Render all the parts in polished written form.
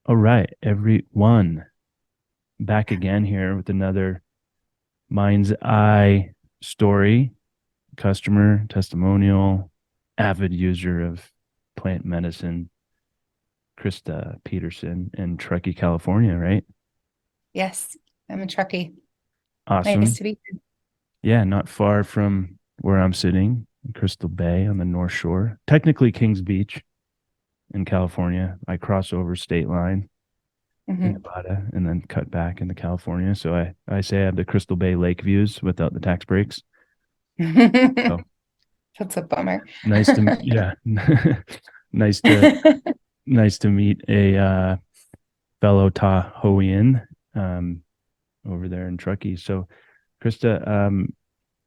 All right, everyone, back again here with another Mind's Eye story, customer testimonial, avid user of plant medicine, Krista Peterson in Truckee, California, right? Yes, I'm a Truckee. Nice Awesome. to be here. Yeah, not far from where I'm sitting, Crystal Bay on the North Shore, technically Kings Beach in California. I cross over state line in Mhm. Nevada and then cut back into California. So I say I have the Crystal Bay lake views without the tax breaks. So That's a bummer. nice to yeah, nice to nice to meet a fellow Tahoean um, over there in Truckee. So Krista,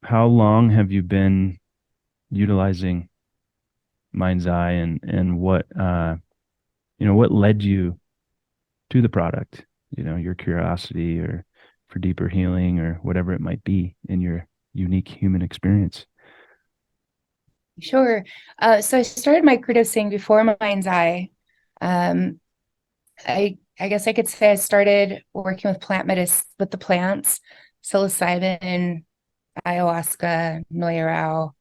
how long have you been utilizing Mind's Eye, and what what led you to the product? Your curiosity or for deeper healing or whatever it might be in your unique human experience. Sure. So I started microdosing before Mind's Eye. Um, I guess I could say I started working with plant medicine with the plants, psilocybin, ayahuasca, noyarao,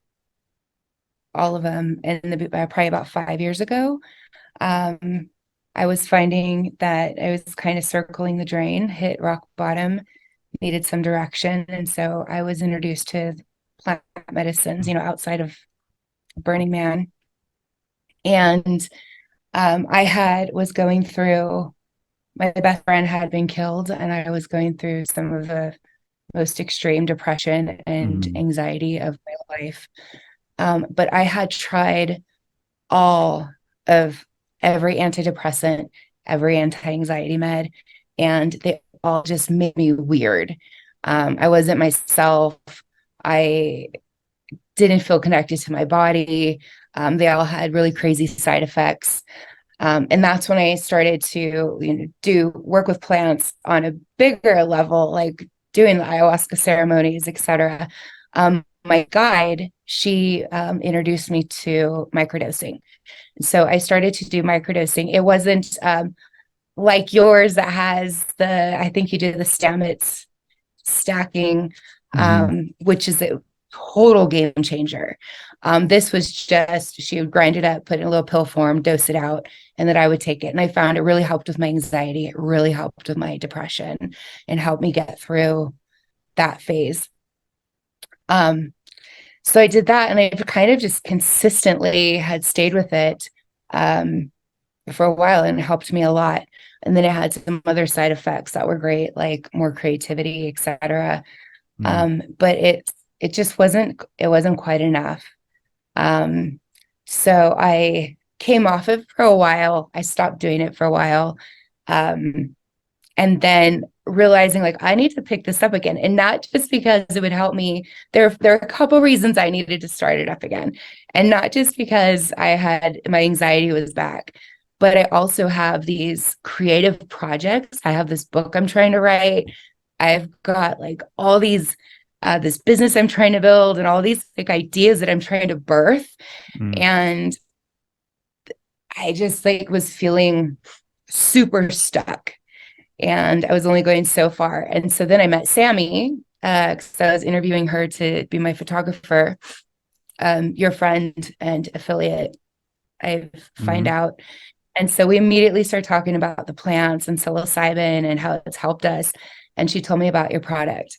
all of them, probably about 5 years ago. Um, I was finding that I was kind of circling the drain, hit rock bottom, needed some direction. And so I was introduced to plant medicines, outside of Burning Man. And I was going through, my best friend had been killed, and I was going through some of the most extreme depression and Mm, anxiety of my life. But I had tried all of every antidepressant, every anti-anxiety med, and they all just made me weird. I wasn't myself. I didn't feel connected to my body. They all had really crazy side effects. And that's when I started to, do work with plants on a bigger level, like doing the ayahuasca ceremonies, etc. My guide, she introduced me to microdosing. So I started to do microdosing. It wasn't like yours that has I think you did the Stamets stacking, mhm. which is a total game changer. This was just, she would grind it up, put it in a little pill form, dose it out, and then I would take it. And I found it really helped with my anxiety. It really helped with my depression and helped me get through that phase. Um, so I did that, and I kind of just consistently had stayed with it for a while, and it helped me a lot. And then it had some other side effects that were great, like more creativity, etc. Mm. But it just wasn't quite enough. Um, so I came off it for a while. I stopped doing it for a while. Um, and then realizing like I need to pick this up again, and not just because it would help me. There are a couple reasons I needed to start it up again, and not just because I had my anxiety was back, but I also have these creative projects. I have this book I'm trying to write. I've got like all these this business I'm trying to build, and all these like ideas that I'm trying to birth. Mm. And I just like was feeling super stuck, and I was only going so far. And so then I met Sammy, because I was interviewing her to be my photographer, your friend and affiliate, I find Mhm. out. And so we immediately started talking about the plants and psilocybin and how it's helped us. And she told me about your product.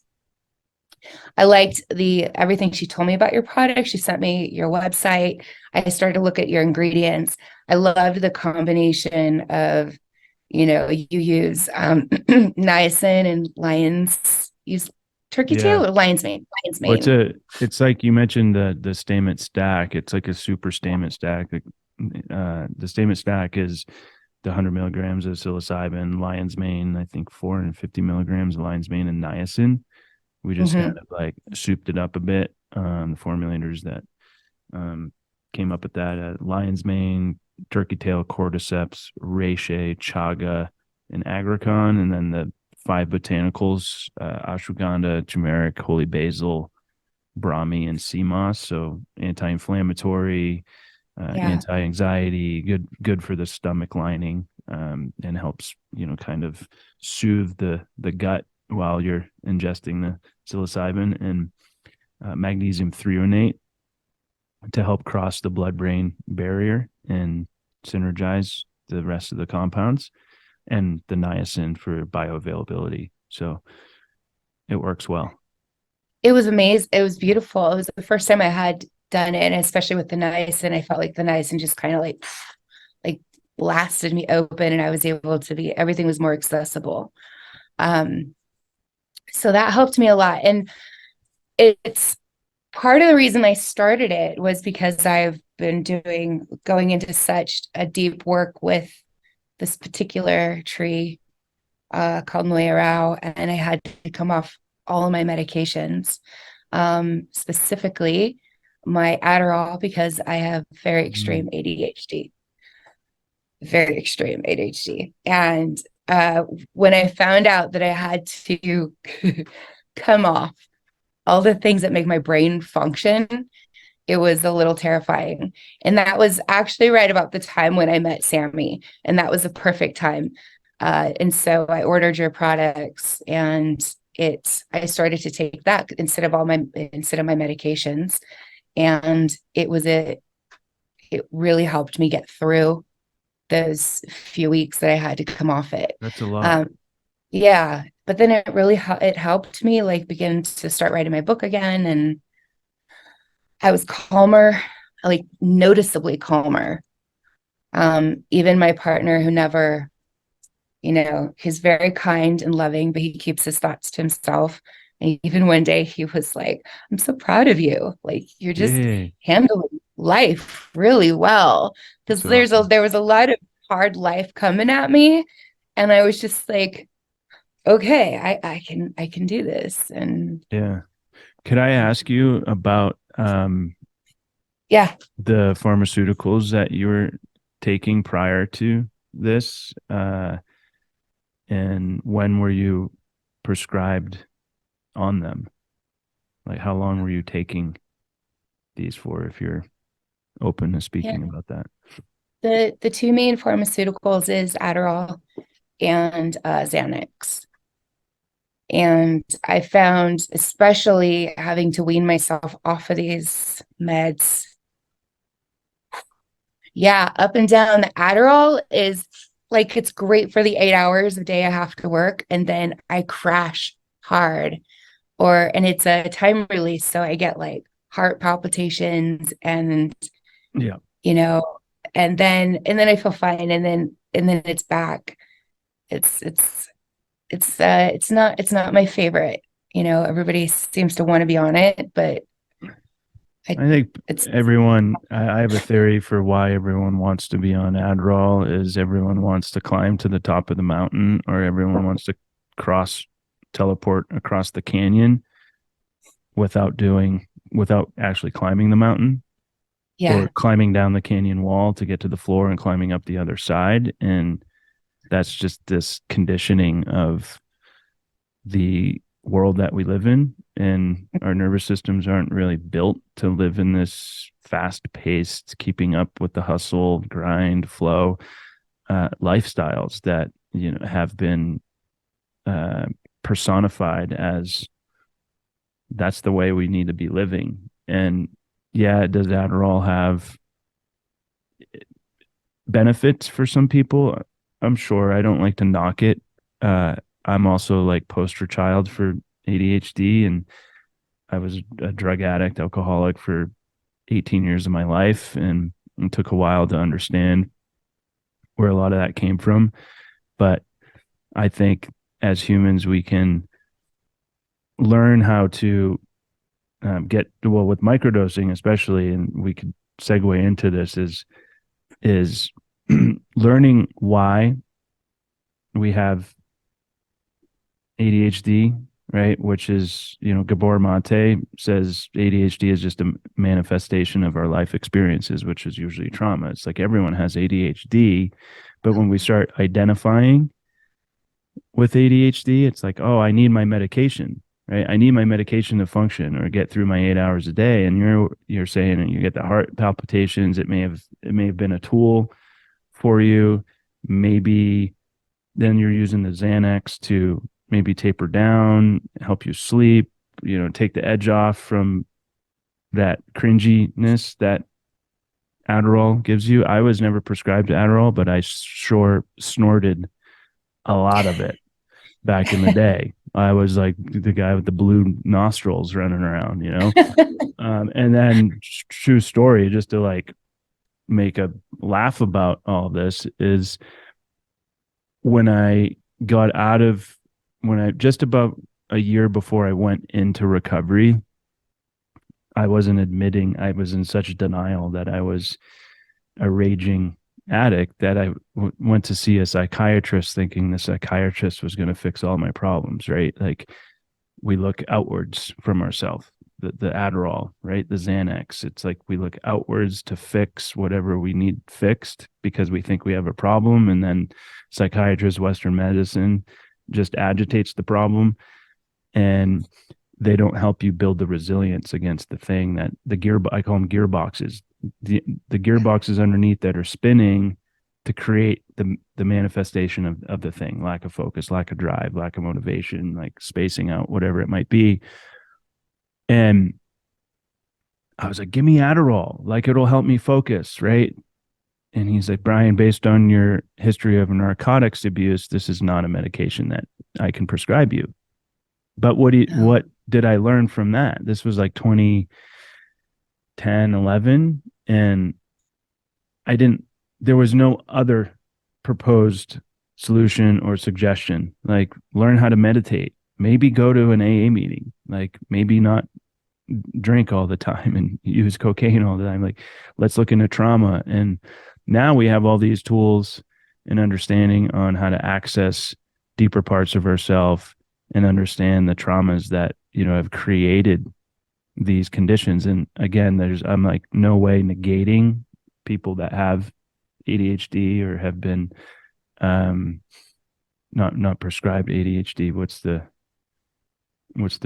I liked the everything she told me about your product. She sent me your website. I started to look at your ingredients. I loved the combination of, you use niacin and use turkey Yeah. tail or lion's mane, lion's Well, mane. it's like you mentioned the Stamen stack. It's like a super Stamen stack. Like, the Stamen stack is the 100 milligrams of psilocybin, lion's mane, I think 450 milligrams of lion's mane and niacin. We just kind Mm-hmm. of like souped it up a bit. The formulators that um, came up with that lion's mane, turkey tail, cordyceps, reishi, chaga, and agricon, and then the five botanicals: ashwagandha, turmeric, holy basil, brahmi, and sea moss. So anti-inflammatory, Yeah. anti-anxiety, good for the stomach lining. and helps, kind of soothe the gut while you're ingesting the psilocybin, and magnesium threonate to help cross the blood-brain barrier and synergize the rest of the compounds, and the niacin for bioavailability. So it works well. It was amazing. It was beautiful. It was the first time I had done it, and especially with the niacin, I felt like the niacin just kind of like blasted me open, and I was able to be, everything was more accessible. Um, so that helped me a lot. And it's part of the reason I started it was because I've been going into such a deep work with this particular tree called Noyerau, and I had to come off all of my medications, specifically my Adderall, because I have very extreme ADHD, very extreme ADHD. And when I found out that I had to come off all the things that make my brain function, it was a little terrifying. And that was actually right about the time when I met Sammy. And that was a perfect time. And so I ordered your products, and I started to take that instead of my medications. And it really helped me get through those few weeks that I had to come off it. That's a lot. Yeah. But then it helped me like begin to start writing my book again. And I was calmer, like noticeably calmer. Even my partner, who never, he's very kind and loving, but he keeps his thoughts to himself. And even one day he was like, I'm so proud of you. Like, you're just Yay. handling life really well. Because That's awesome. there was a lot of hard life coming at me. And I was just like, okay, I can do this. And Yeah. Could I ask you about yeah. the pharmaceuticals that you were taking prior to this? And when were you prescribed on them? Like, how long were you taking these for, if you're open to Yeah. speaking about that? The two main pharmaceuticals is Adderall and Xanax. And I found, especially having to wean myself off of these meds, yeah, up and down. The Adderall is like, it's great for the 8 hours a day I have to work, and then I crash hard. And it's a time release. So I get like heart palpitations, and, Yeah. you know, and then I feel fine. And then it's back. It's it's not my favorite. Everybody seems to want to be on it, but I think it's I have a theory for why everyone wants to be on Adderall is everyone wants to climb to the top of the mountain, or everyone wants to teleport across the canyon without actually climbing the mountain, yeah, or climbing down the canyon wall to get to the floor and climbing up the other side. And that's just this conditioning of the world that we live in, and our nervous systems aren't really built to live in this fast paced, keeping up with the hustle, grind, flow lifestyles that have been uh, personified as that's the way we need to be living. And yeah, does Adderall have benefits for some people? I'm sure. I don't like to knock it. I'm also like poster child for ADHD, and I was a drug addict, alcoholic for 18 years of my life, and it took a while to understand where a lot of that came from. But I think as humans, we can learn how to get well with microdosing, especially, and we could segue into this is learning why we have ADHD, right? Which is, Gabor Mate says ADHD is just a manifestation of our life experiences, which is usually trauma. It's like everyone has ADHD, but when we start identifying with ADHD, it's like, oh, I need my medication, right? I need my medication to function or get through my 8 hours a day. And you're saying that you get the heart palpitations. It may have been a tool for you. maybe then you're using the Xanax to maybe taper down, help you sleep, take the edge off from that cringiness that Adderall gives you. I was never prescribed Adderall, but I sure snorted a lot of it back in the day. I was like the guy with the blue nostrils running around. And then true story, just to like make a laugh about all of this, is when I got out of, when I just about a year before I went into recovery, I wasn't admitting, I was in such denial that I was a raging addict that I went to see a psychiatrist thinking the psychiatrist was going to fix all my problems, right? Like we look outwards from ourselves, the Adderall, right? The Xanax. It's like we look outwards to fix whatever we need fixed because we think we have a problem. And then psychiatrist, Western medicine just agitates the problem. And they don't help you build the resilience against the thing that I call them gearboxes, the gearboxes underneath that are spinning to create the manifestation of the thing, lack of focus, lack of drive, lack of motivation, like spacing out, whatever it might be. And I was like, give me Adderall, like it'll help me focus, right? And he's like, Brian, based on your history of narcotics abuse, this is not a medication that I can prescribe you. But what did I learn from that? This was like 2010, 11. And there was no other proposed solution or suggestion. Like learn how to meditate, maybe go to an AA meeting, like maybe not drink all the time and use cocaine all the time. Like let's look into trauma. And now we have all these tools and understanding on how to access deeper parts of ourselves and understand the traumas that, have created these conditions. And again, I'm like no way negating people that have ADHD or have been not prescribed ADHD. What's the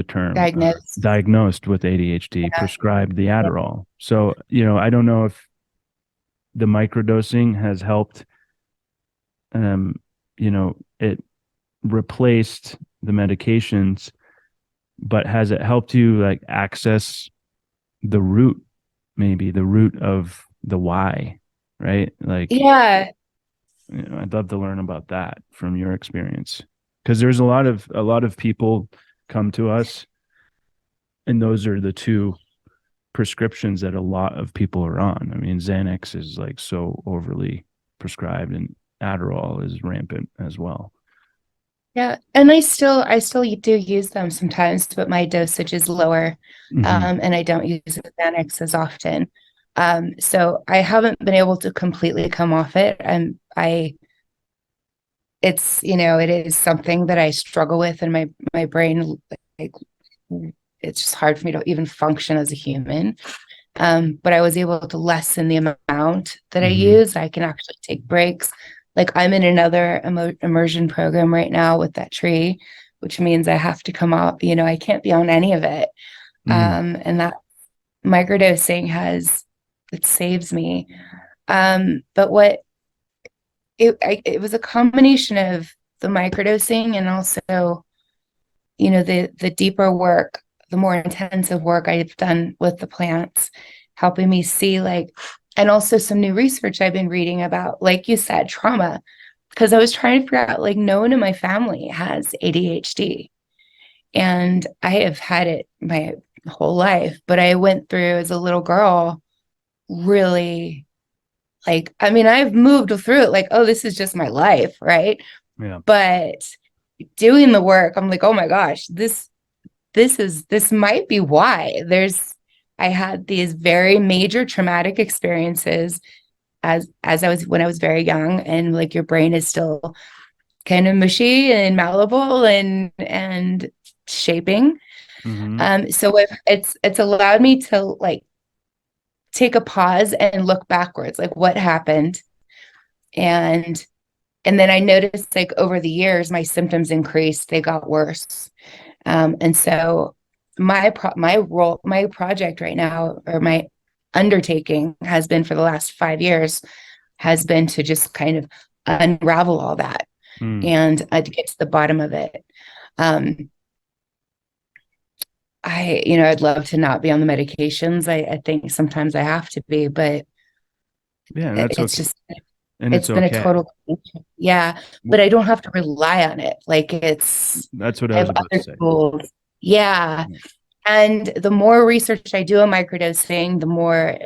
term? Diagnosed with ADHD, yeah. Prescribed the Adderall. So, I don't know if the microdosing has helped, it replaced the medications, but has it helped you like access the root, maybe the root of the why, right? Like, yeah, I'd love to learn about that from your experience, because there's a lot of people come to us, and those are the two prescriptions that a lot of people are on. I mean, Xanax is like so overly prescribed, and Adderall is rampant as well. Yeah, and I still do use them sometimes, but my dosage is lower, and I don't use Xanax as often. So I haven't been able to completely come off it, and it's it is something that I struggle with, and my brain, like, it's just hard for me to even function as a human. But I was able to lessen the amount that I use. I can actually take breaks. Like I'm in another immersion program right now with that tree, which means I have to come out, I can't be on any of it. And that microdosing it saves me. But it was a combination of the microdosing and also, the deeper work, the more intensive work I've done with the plants, helping me see and also some new research I've been reading about, like you said, trauma, because I was trying to figure out, like, no one in my family has ADHD. And I have had it my whole life, but I went through as a little girl, really, I've moved through it like, oh, this is just my life, right? Yeah. But doing the work, I'm like, oh my gosh, this might be why I had these very major traumatic experiences as when I was very young, and like your brain is still kind of mushy and malleable and shaping. So it's allowed me to like take a pause and look backwards, like what happened. And then I noticed, like, over the years, my symptoms increased, they got worse. And so my project right now, or my undertaking has been for the last 5 years, has been to just kind of unravel all that Mm. and to get to the bottom of it. Um, I'd love to not be on the medications. I think sometimes I have to be, but Yeah, and that's it's okay. just, And it's it's been a okay. total, yeah, but I don't have to rely on it. Like That's what I I was have about to other say. tools. Yeah. Yeah. And the more research I do on microdosing, the more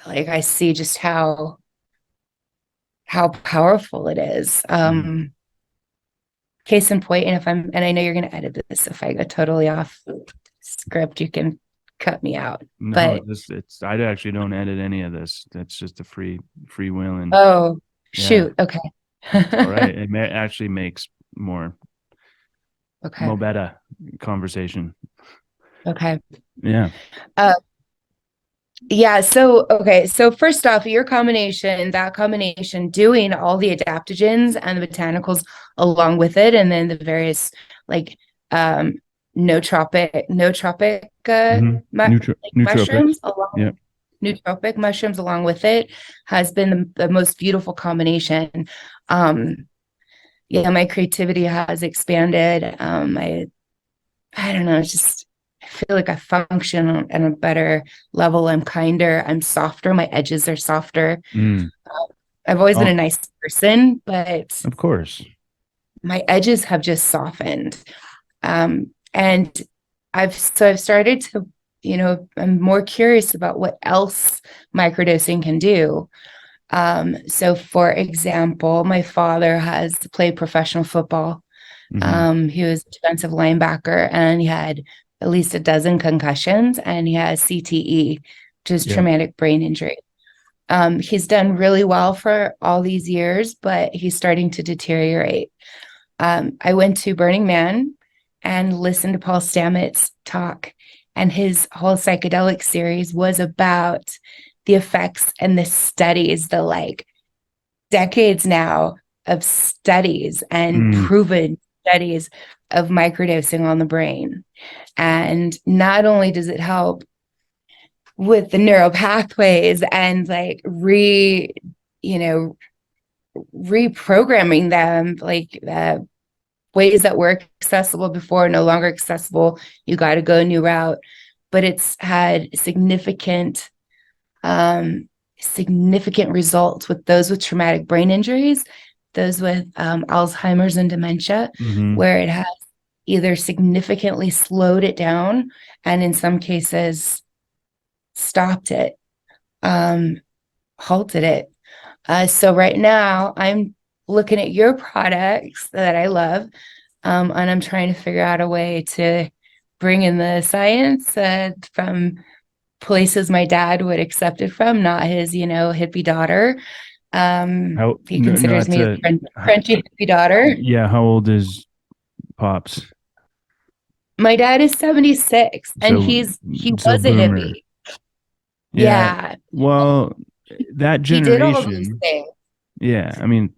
like I see just how powerful it is. Mm. Case in point, and I know you're going to edit this, if I go totally off script, you can cut me out. No, But I actually don't edit any of this. That's just a free will, and oh, yeah, shoot. Okay. it's all right. Actually makes Okay. more better conversation. Okay. Yeah. Uh, yeah. So, okay. So, first off, that combination, doing all the adaptogens and the botanicals along with it, and then the various like um nootropic Mm-hmm. like Nootropics. mushrooms along Yeah. nootropic mushrooms along with it has been the most beautiful combination. Um, yeah, my creativity has expanded. I don't know, it's just I feel like I function on a better level. I'm kinder, I'm softer, my edges are softer. Mm. I've always been a Oh, nice person, but of course. my edges have just softened. And I've started to, I'm more curious about what else microdosing can do. So for example, my father has played professional football. Mm-hmm. He was a defensive linebacker and he had at least a dozen concussions and he has CTE, which is Yeah. traumatic brain injury. He's done really well for all these years, but he's starting to deteriorate. I went to Burning Man and listened to Paul Stamets talk, and his whole psychedelic series was about the effects and the studies, the like decades now of studies and Mm. proven studies of microdosing on the brain. And not only does it help with the neural pathways and like you know, reprogramming them, like ways that were accessible before no longer accessible, you got to go a new route. But it's had significant results with those with traumatic brain injuries, those with Alzheimer's and dementia, Mm-hmm. where it has either significantly slowed it down and in some cases stopped it, um, halted it. So right now I'm looking at your products that I love, and I'm trying to figure out a way to bring in the science from places my dad would accept it from, not his, hippie daughter. How He considers not me a to crunchy hippie daughter. yeah, how old is Pops? My dad is 76 and So he so was a boomer. hippie. Yeah. Yeah. Well, that He did all those generation, things. yeah, I mean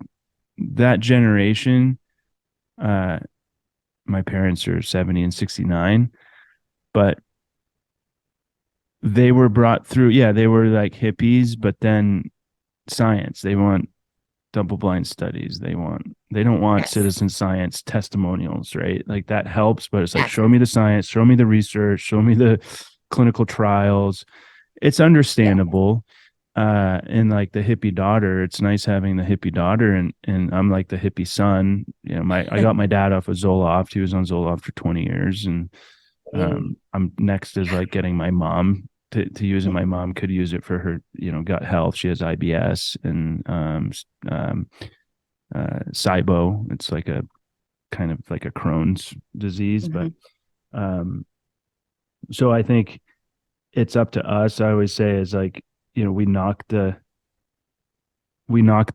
that generation, uh my parents are 70 and 69, but they were brought through, yeah, they were like hippies, but then science. They want double blind studies. They don't want Yes. citizen science testimonials, right? Like that helps, but it's like Yes. show me the science, show me the research, show me the clinical trials. It's Yeah. understandable. And like the hippie daughter, it's nice having the hippie daughter, and I'm like the hippie son. You know, I got my dad off of Zoloft. He was on Zoloft for 20 years, and I'm next is like getting my mom to use it. My mom could use it for her, gut health. She has IBS and SIBO. It's like a kind of like a Crohn's disease, but Mhm. um, so I think it's up to us. I always say is like, we knock the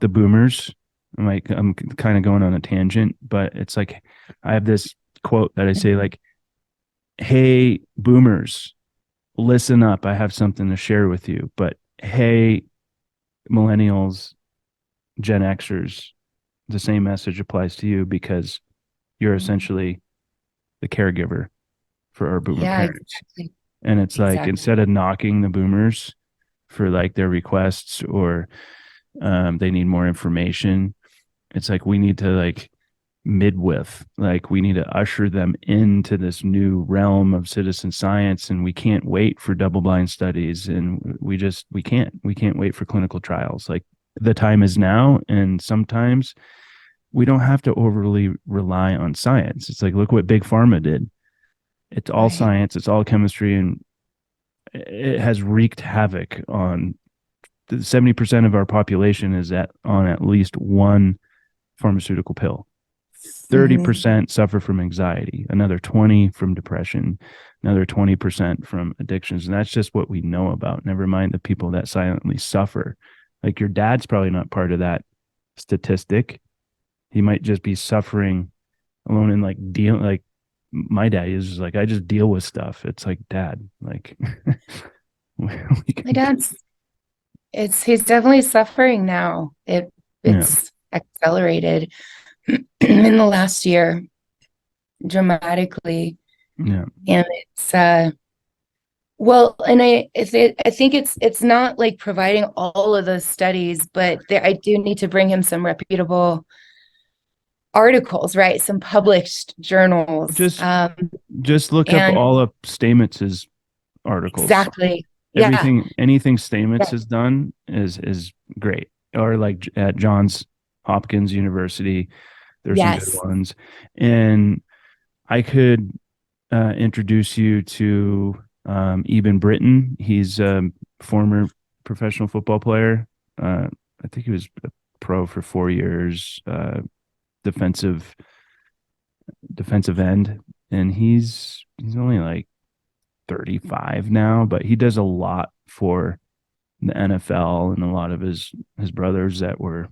boomers. I'm kind of going on a tangent, but it's like I have this quote that I say like, "Hey boomers, listen up. I have something to share with you." But hey, millennials, Gen Xers, the same message applies to you because you're essentially the caregiver for our boomer Yeah, parents. exactly. And it's like Exactly. instead of knocking the boomers for like their requests or they need more information, It's like we need to like midwith, like we need to usher them into this new realm of citizen science, and we can't wait for double blind studies, and we can't wait for clinical trials. Like the time is now, and sometimes we don't have to overly rely on science. It's like look what big pharma did. It's all Right. science, it's all chemistry, and it has wreaked havoc on 70% of our population is at least one pharmaceutical pill. Hmm. 30% suffer from anxiety, another 20 from depression, another 20% from addictions. And that's just what we know about. Never mind the people that silently suffer. Like your dad's probably not part of that statistic. He might just be suffering alone and like like my dad is like, I just deal with stuff. It's like, dad, like we My can, dad's he's definitely suffering now. yeah, It's accelerated in the last year dramatically. yeah, And it's well, and I think it's not like providing all of those studies, but I do need to bring him some reputable articles, right? Some published journals. just just look up And all of Stamets's articles. exactly. Yeah. Anything Stamets Yeah. has done is great. Or like at Johns Hopkins University, there's some good Yes. ones. And I could introduce you to Eben Britton. He's a former professional football player. I think he was a pro for 4 years, defensive defensive end, and he's only like 35 now, but he does a lot for the NFL, and a lot of his brothers that were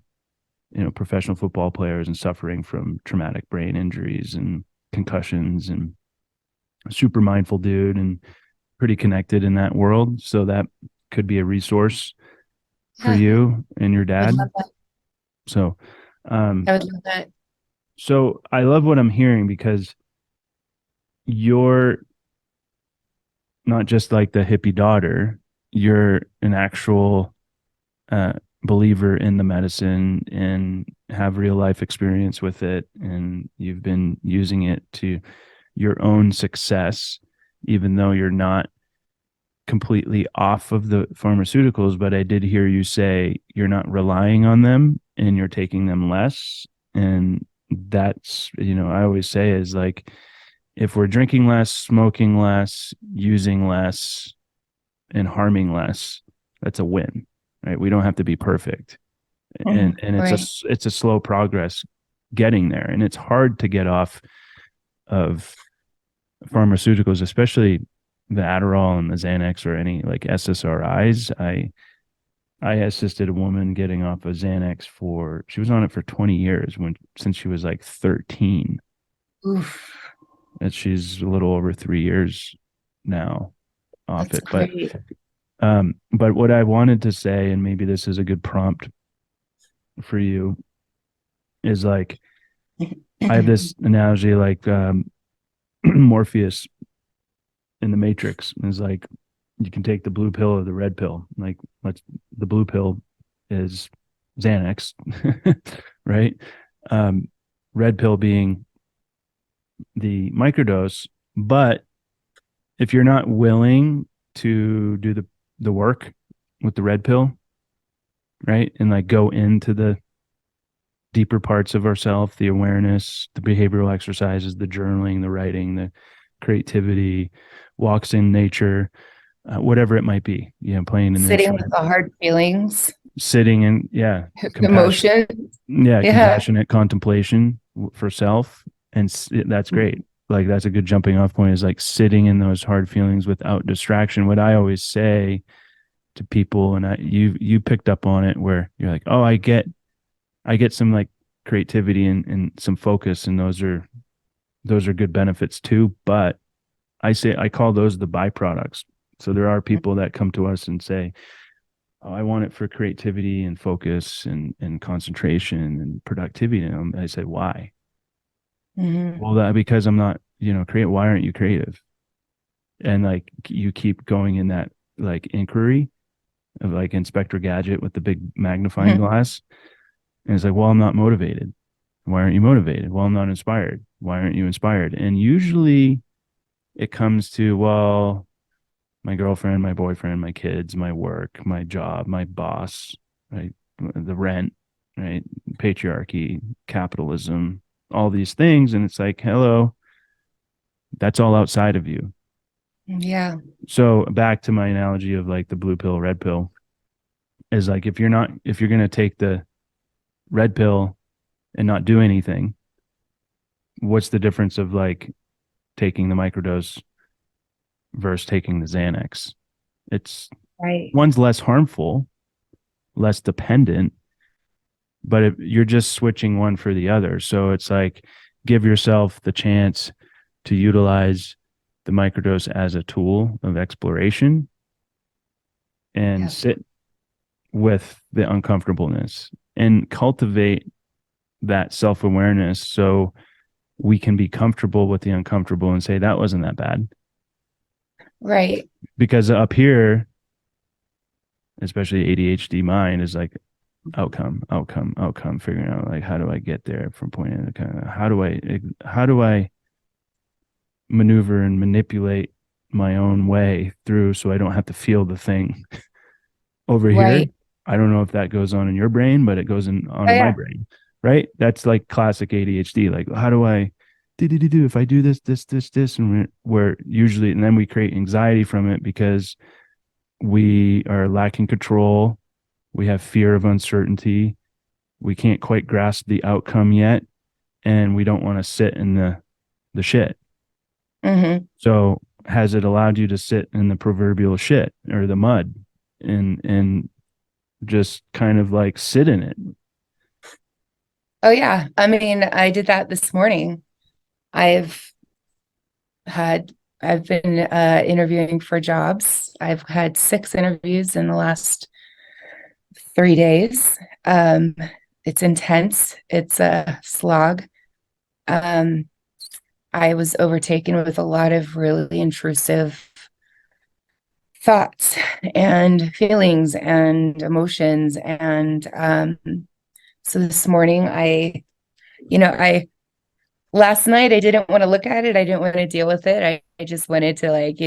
professional football players and suffering from traumatic brain injuries and concussions, and a super mindful dude and pretty connected in that world. So that could be a resource for Yeah. you and your I would dad. love that. So um I would love that. so I love what I'm hearing because you're not just like the hippie daughter, you're an actual uh, believer in the medicine and have real life experience with it. And you've been using it to your own success, even though you're not completely off of the pharmaceuticals. But I did hear you say you're not relying on them and you're taking them less. And that's, I always say is like, if we're drinking less, smoking less, using less, and harming less, that's a win, right? We don't have to be perfect, and Right. it's a slow progress getting there, and it's hard to get off of pharmaceuticals, especially the Adderall and the Xanax or any like SSRIs. I assisted a woman getting off of Xanax she was on it for 20 years since she was like 13, Oof. and she's a little over 3 years now off That's it. But great. but what I wanted to say, and maybe this is a good prompt for you, is like I have this analogy like Morpheus in the Matrix is like you can take the blue pill or the red pill. Like the blue pill is Xanax, right? Um, red pill being the microdose, but if you're not willing to do the work with the red pill, right, and like go into the deeper parts of ourself, the awareness, the behavioral exercises, the journaling, the writing, the creativity, walks in nature, whatever it might be, playing an Sitting with instrument, the hard feelings, sitting in, yeah, compassion, emotion. yeah, Yeah. compassionate contemplation for self. And that's great. Like that's a good jumping off point is like sitting in those hard feelings without distraction. What I always say to people, and you picked up on it where you're like, oh, I get some like creativity and some focus, and those are good benefits too. But I call those the byproducts. So there are people that come to us and say, oh, I want it for creativity and focus and concentration and productivity. And I say, why? Hmm. Well, that because I'm not, create. Why aren't you creative? And like you keep going in that like inquiry of like Inspector Gadget with the big magnifying glass, And it's like, well, I'm not motivated. Why aren't you motivated? Well, I'm not inspired. Why aren't you inspired? And usually it comes to, well, my girlfriend, my boyfriend, my kids, my work, my job, my boss, right? The rent, right? Patriarchy, capitalism, all these things. And it's like, hello, that's all outside of you. Yeah. So back to my analogy of like the blue pill, red pill is like, if you're going to take the red pill and not do anything, what's the difference of like taking the microdose versus taking the Xanax? It's Right. one's less harmful, less dependent, but you're just switching one for the other. So it's like give yourself the chance to utilize the microdose as a tool of exploration and Yeah. sit with the uncomfortableness and cultivate that self-awareness so we can be comfortable with the uncomfortable and say that wasn't that bad. Right. Because up here, especially ADHD mind is like outcome, outcome, outcome, figuring out like how do I get there from point A to kind of how do I maneuver and manipulate my own way through so I don't have to feel the thing over here. Right. I don't know if that goes on in your brain, but it goes on Oh in my yeah. brain, right? That's like classic ADHD. Like, how do I do if I do this, and we're usually, and then we create anxiety from it because we are lacking control. We have fear of uncertainty. We can't quite grasp the outcome yet, and we don't want to sit in the shit. Mm-hmm. So has it allowed you to sit in the proverbial shit or the mud and just kind of like sit in it? Oh yeah. I mean, I did that this morning. I've I've been interviewing for jobs. I've had 6 interviews in the last 3 days. Um, it's intense. It's a slog. Um, I was overtaken with a lot of really intrusive thoughts and feelings and emotions. And so this morning, I last night I didn't want to look at it. I didn't want to deal with it. I just wanted to like,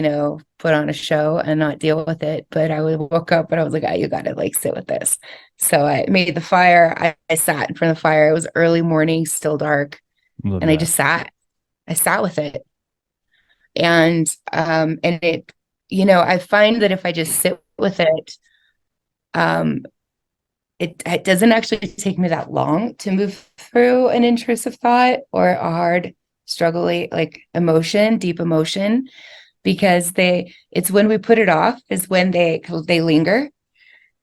put on a show and not deal with it. But woke up and I was like, you got to like sit with this. So I made the fire. I sat in front of the fire. It was early morning, still dark. Love And I that. just sat. I sat with it. And it, I find that if I just sit with it, um, it doesn't actually take me that long to move through an intrusive thought or a hard struggling like emotion, deep emotion, because it's when we put it off is when they linger,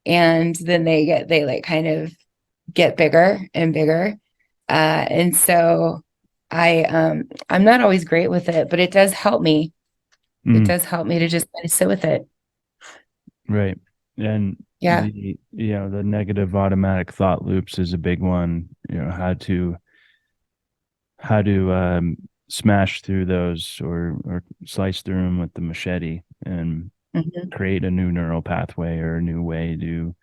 and then they like kind of get bigger and bigger. And so I'm not always great with it, but it does help me. It Mm, does help me to just kind of sit with it. right. And Yeah. the negative automatic thought loops is a big one. How to smash through those or slice through them with the machete and Mhm. create a new neural pathway or a new way to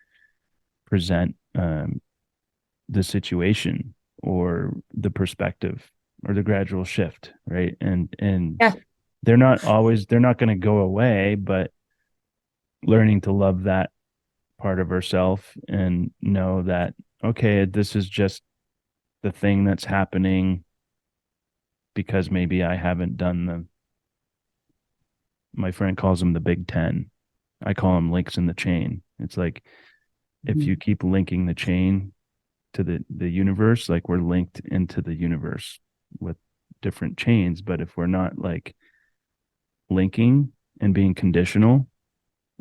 present the situation or the perspective or the gradual shift, right? And Yeah. they're not going to go away, but learning to love that part of herself and know that okay, this is just the thing that's happening because maybe I haven't done the my friend calls them the big 10. I call them links in the chain. It's like if you Mhm. keep linking the chain to the universe, like we're linked into the universe with different chains, but if we're not like linking and being conditional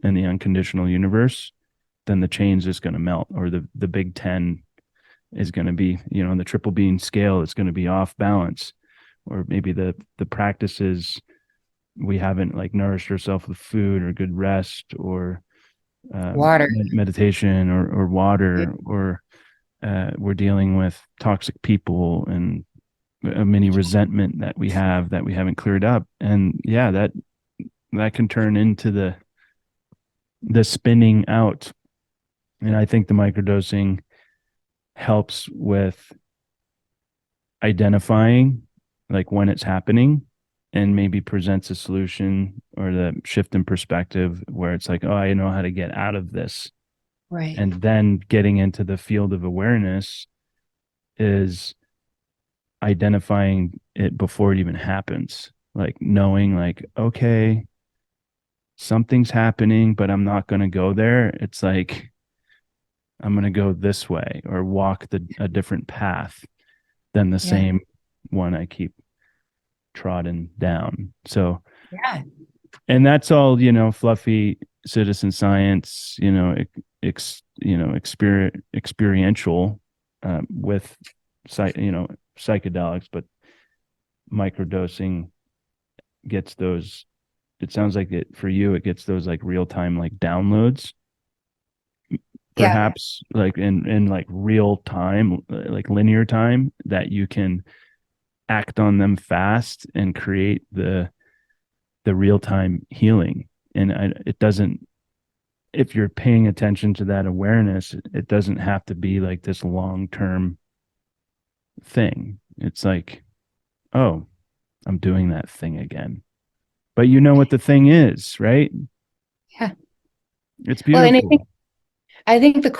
in the unconditional universe, then the chain's just going to melt, or the big 10 is going to be, the triple beam scale is going to be off balance, or maybe the practices we haven't like nourished ourselves with food or good rest or Water. meditation or water, or we're dealing with toxic people and a mini resentment that we have that we haven't cleared up. And yeah, that can turn into the spinning out. And I think the microdosing helps with identifying like when it's happening, and maybe presents a solution or the shift in perspective where it's like, oh, I know how to get out of this. Right. And then getting into the field of awareness is identifying it before it even happens, like knowing like, okay, something's happening, but I'm not going to go there. It's like I'm going to go this way or walk a different path than the Yeah. same one I keep trodden down. So, Yeah. and that's all, fluffy citizen science, experiential, with psychedelics, but microdosing gets those. It sounds like it for you. It gets those like real time like downloads, Yeah. perhaps like in like real time, like linear time, that you can act on them fast and create the real time healing. And it doesn't, if you're paying attention to that awareness, it doesn't have to be like this long term thing. It's like, oh, I'm doing that thing again. But you know what the thing is, right? Yeah. It's Well, and beautiful. I think the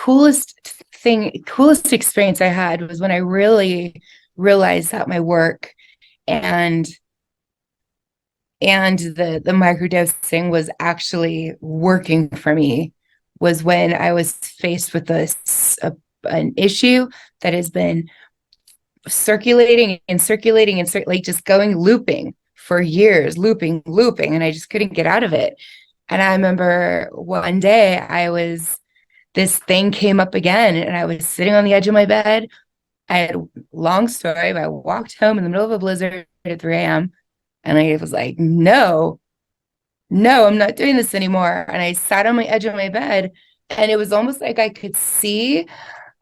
coolest experience I had was when I really realized that my work and the microdosing was actually working for me was when I was faced with an issue that has been circulating and circulating and like just going looping for years, looping, and I just couldn't get out of it. And I remember one day this thing came up again, and I was sitting on the edge of my bed. I had a long story, but I walked home in the middle of a blizzard at 3 a.m. And I was like, no, I'm not doing this anymore. And I sat on my edge of my bed, and it was almost like I could see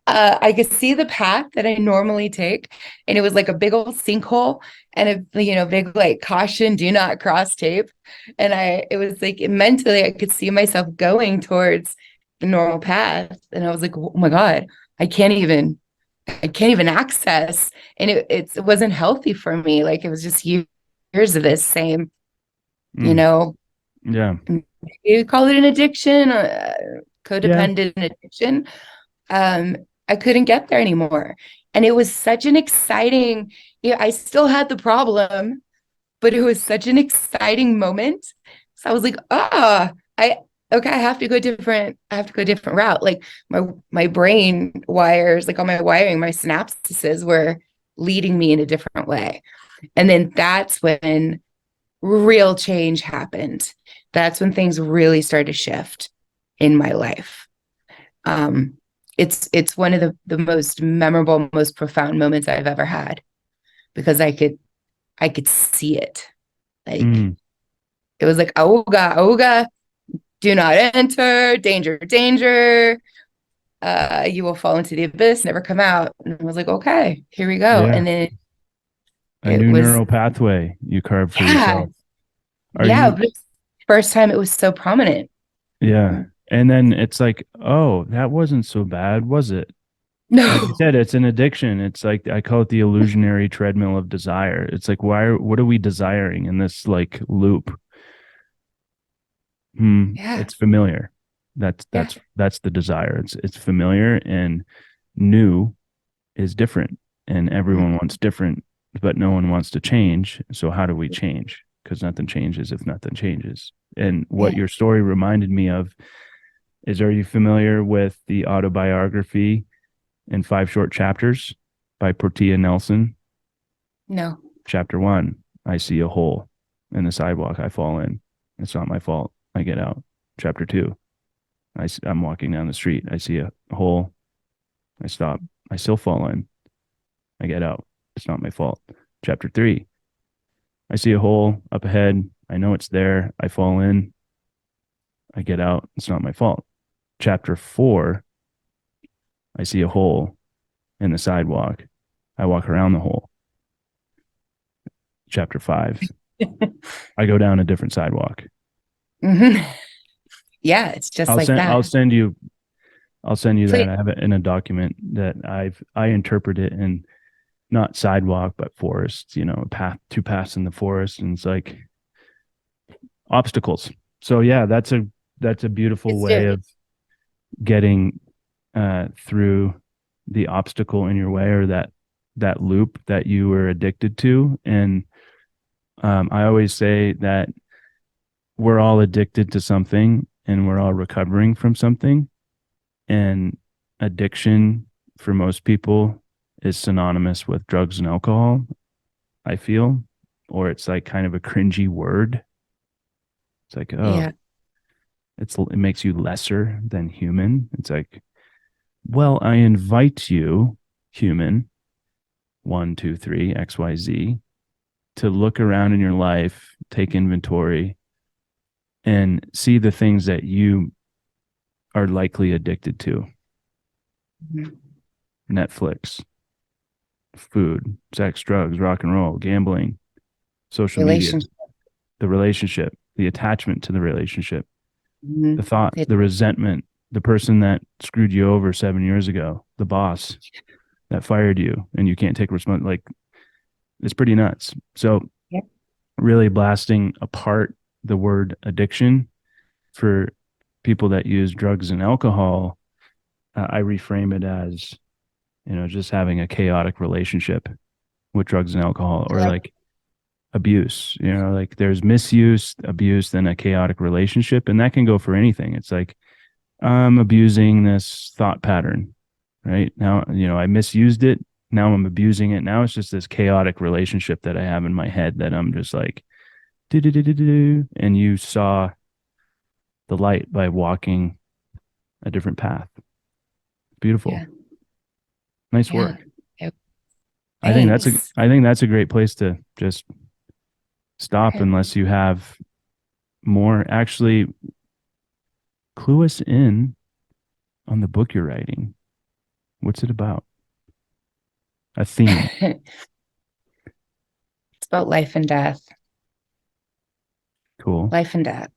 the path that I normally take. And it was like a big old sinkhole and big like caution, do not cross tape. And it was like mentally, I could see myself going towards the normal path. And I was like, oh my God, I can't even access. And it wasn't healthy for me. Like it was just years of this same, you Mm, know, yeah. you call it an addiction, Yeah. codependent addiction. um, I couldn't get there anymore. And it was such an exciting, I still had the problem, but it was such an exciting moment. So I was like, okay, I have to go a different route. Like my brain wires, like all my wiring, my synapses were leading me in a different way. And then that's when real change happened. That's when things really started to shift in my life. um, it's one of the most memorable, most profound moments I've ever had because I could see it. Like Mm, it was like, Oga, Oga, do not enter, danger, danger. You will fall into the abyss, never come out. And I was like, okay, here we go. yeah. And then A it new was, neural pathway you carved for yeah, yourself. Are yeah. you, But first time it was so prominent. yeah. And then it's like, oh, that wasn't so bad, was it? Like you No, said, it's an addiction. It's like I call it the illusionary treadmill of desire. It's like what are we desiring in this like loop? yeah, It's familiar. That's yeah, that's that's the desire. It's familiar, and new is different, and everyone wants different, but no one wants to change. So how do we change? Because nothing changes if nothing changes. And what yeah. your story reminded me of is, are you familiar with the autobiography in 5 Short Chapters by Portia Nelson? No, Chapter 1, I see a hole in the sidewalk. I fall in. It's not my fault. I get out. Chapter 2, I'm walking down the street. I see a hole. I stop. I still fall in. I get out. It's not my fault. Chapter 3, I see a hole up ahead. I know it's there. I fall in. I get out. It's not my fault. Chapter 4, I see a hole in the sidewalk. I walk around the hole. Chapter 5, I go down a different sidewalk. hmm yeah, it's just I'll like send I'll that. send you I'll send you that. Please. I have it in a document that I interpret it in not sidewalk but forest, a path, two paths in the forest, and it's like obstacles. So yeah, that's a beautiful It's do. way of getting through the obstacle in your way, or that loop that you were addicted to. And I always say that we're all addicted to something and we're all recovering from something. And addiction for most people is synonymous with drugs and alcohol, I feel, or it's like kind of a cringy word. It's like, oh, Yeah. it makes you lesser than human. It's like, well, I invite you, human, one, two, three, XYZ, to look around in your life, take inventory, and see the things that you are likely addicted to. Mhm. Netflix, food, sex, drugs, rock and roll, gambling, social media, Relationship. the relationship, the attachment to the relationship, the Mhm. thought, It, the resentment, the person that screwed you over 7 years ago, the boss that fired you and you can't take responsibility. Like, it's pretty nuts. So yeah. really blasting apart the word addiction for people that use drugs and alcohol. I reframe it as, just having a chaotic relationship with drugs and alcohol, I or like, like abuse, like there's misuse, abuse, then a chaotic relationship. And that can go for anything. It's like, I'm abusing this thought pattern right now. I misused it. Now I'm abusing it. Now it's just this chaotic relationship that I have in my head that I'm just like, do. And you saw the light by walking a different path. Beautiful. yeah. Nice Yeah. work. It- I think that's a Thanks. I think that's a great place to just stop, Okay. unless you have more. Actually, clue us in on the book you're writing. What's it about? A theme. It's about life and death, Cool. life and death.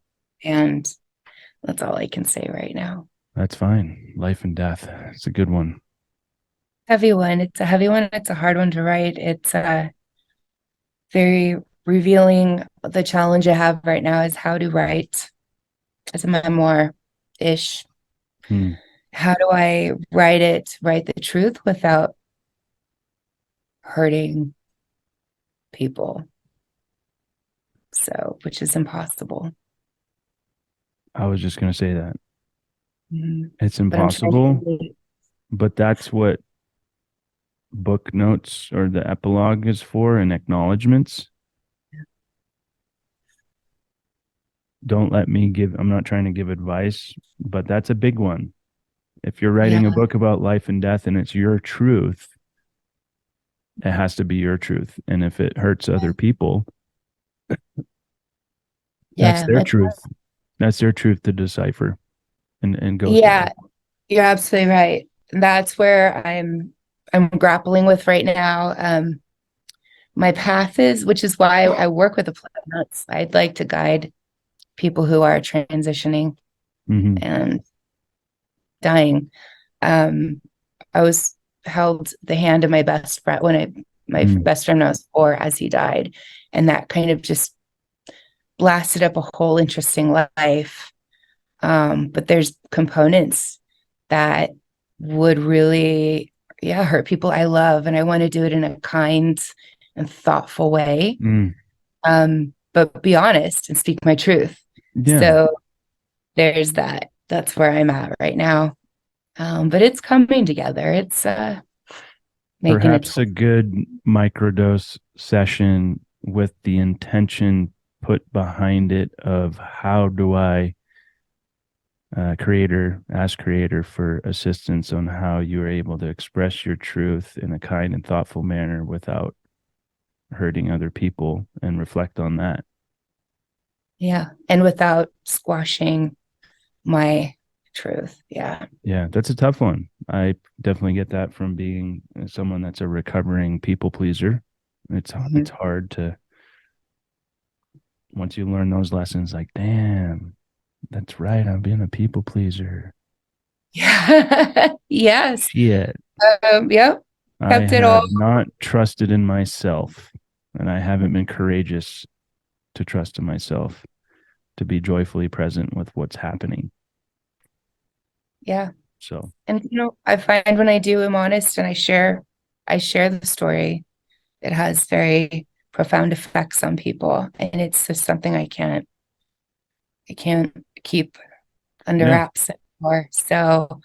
And that's all I can say right now. That's fine. Life and death. It's a good one. Heavy one. It's a heavy one. It's a hard one to write. It's very revealing. The challenge I have right now is how to write as a memoir ish. Hmm. How do I write the truth without hurting people? So, which is impossible. I was just gonna say that. Mhm. It's But I'm trying to impossible, really, but that's what book notes or the epilogue is for, and acknowledgments. Don't let me give, I'm not trying to give advice, but that's a big one. If you're yeah, writing a book about life and death and it's your truth, it has to be your truth. And if it hurts other people, that's yeah, their truth. That's their truth to decipher and go through. yeah, you're absolutely right. That's where I'm grappling with right now. My path is, which is why I work with the plant nuts. I'd like to guide people who are transitioning Mm-hmm. and dying. Um, I was held the hand of my best friend when my Mm. best friend when I was 4 as he died, and that kind of just blasted up a whole interesting life. But there's components that would really, yeah, hurt people I love, and I want to do it in a kind and thoughtful way. Mm. But be honest and speak my truth. Yeah. So there's that. That's where I'm at right now. But it's coming together. It's making its Perhaps way. a good microdose session with the intention put behind it of, how do I, ask creator for assistance on how you are able to express your truth in a kind and thoughtful manner without hurting other people, and reflect on that. Yeah. And without squashing my truth. Yeah. Yeah, that's a tough one. I definitely get that from being someone that's a recovering people pleaser. It's Mhm. hard to, once you learn those lessons, like, damn, that's right, I'm being a people pleaser. Yeah. Yes. Shit. Yep. I Kept it all. have not trusted in myself, and I haven't been courageous to trust in myself to be joyfully present with what's happening. Yeah. So, And I find when I do, I'm honest and I share the story. It has very profound effects on people. And it's just something I can't keep under yeah, wraps anymore. So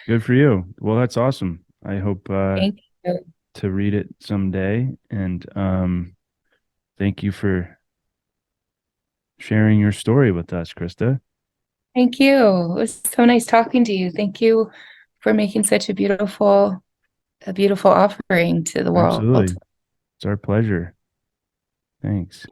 good for you. Well, that's awesome. I hope thank you. to read it someday. And thank you for sharing your story with us, Krista. Thank you. It was so nice talking to you. Thank you for making such a beautiful offering to the world. Absolutely. It's our pleasure. Thanks.